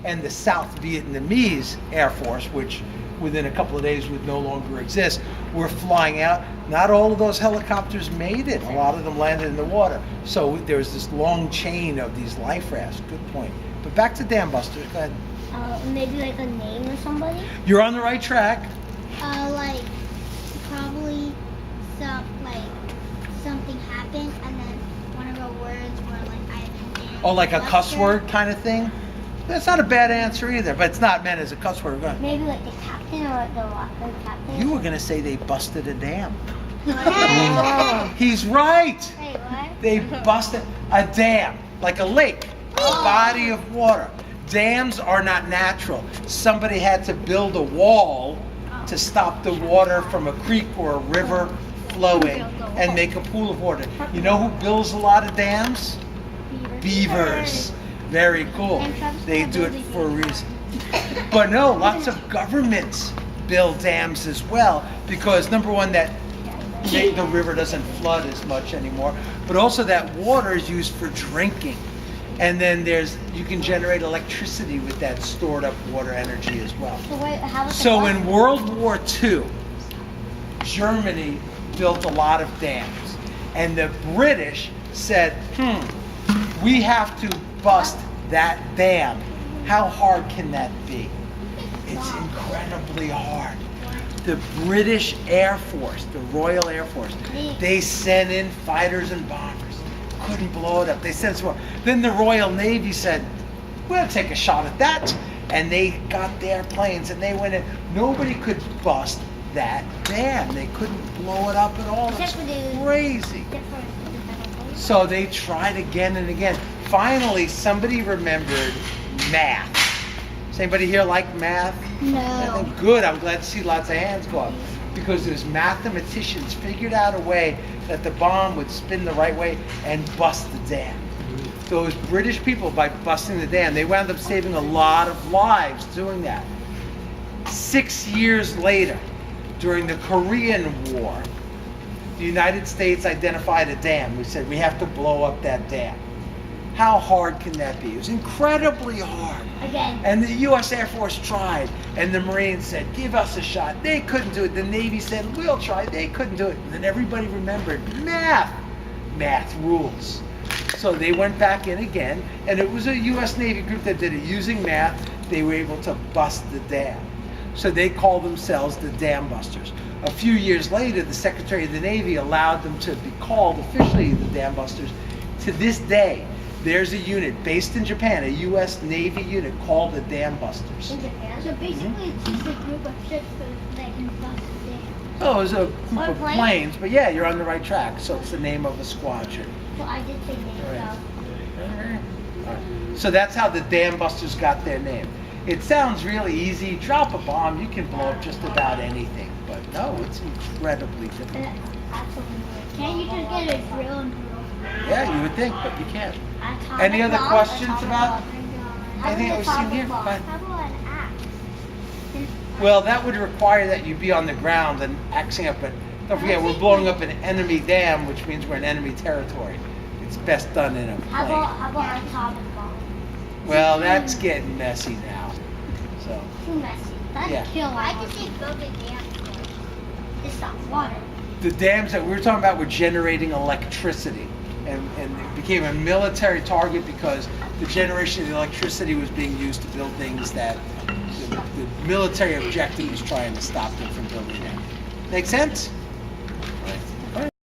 and the South Vietnamese Air Force, which within a couple of days would no longer exist, were flying out. Not all of those helicopters made it. A lot of them landed in the water. So there's this long chain of these life rafts. Good point. But back to DamBusters. Go ahead. Maybe like a name or somebody? You're on the right track. Like probably something happened and then one of the words were like I. Oh, like a cuss word kind of thing? That's not a bad answer either, but it's not meant as a cuss word. Go ahead. Maybe like the captain or the captain. You were going to say they busted a dam. Oh. He's right. Wait, what? They busted a dam, like a lake, a body of water. Dams are not natural. Somebody had to build a wall to stop the water from a creek or a river flowing and make a pool of water. You know who builds a lot of dams? Beavers. Very cool. They do it for a reason. But no, lots of governments build dams as well because number one, that the river doesn't flood as much anymore, but also that water is used for drinking. And then you can generate electricity with that stored up water energy as well. So in World War II, Germany built a lot of dams. And the British said, we have to bust that dam. How hard can that be? It's incredibly hard. The British Air Force, the Royal Air Force, they sent in fighters and bombers. Couldn't blow it up. They sent some more. Then the Royal Navy said, we'll take a shot at that. And they got their planes and they went in. Nobody could bust that dam. They couldn't blow it up at all. It's crazy. So they tried again and again. Finally, somebody remembered math. Does anybody here like math? No. Good. I'm glad to see lots of hands go up. Because those mathematicians figured out a way that the bomb would spin the right way and bust the dam. Those British people, by busting the dam, they wound up saving a lot of lives doing that. 6 years later, during the Korean War, the United States identified a dam. We said, we have to blow up that dam. How hard can that be? It was incredibly hard. Again. And the U.S. Air Force tried, and the Marines said, give us a shot. They couldn't do it. The Navy said, we'll try. They couldn't do it. And then everybody remembered, math. Math rules. So they went back in again, and it was a U.S. Navy group that did it. Using math, they were able to bust the dam. So they called themselves the DamBusters. A few years later, the Secretary of the Navy allowed them to be called officially the DamBusters. To this day, there's a unit based in Japan, a U.S. Navy unit called the DamBusters. In Japan? So basically it's just a group of ships that can bust the dam. Oh, it was a group of planes, but yeah, you're on the right track. So it's the name of a squadron. So I did say name, So that's how the DamBusters got their name. It sounds really easy. Drop a bomb, you can blow up just about anything. But no, it's incredibly difficult. Can't you just get a drill and drill? Yeah, you would think, but you can't. Any other questions about anything that we've seen here? How about an axe? Well, that would require that you be on the ground and axing up, but don't forget, we're blowing up an enemy dam, which means we're in enemy territory. It's best done in a plane. How about an atomic bomb? Well, that's getting messy now. So. Too messy. That's kill. I can see building dams. It's not water. The dams that we were talking about were generating electricity. And it became a military target because the generation of the electricity was being used to build things that the military objective was trying to stop them from building them. Make sense?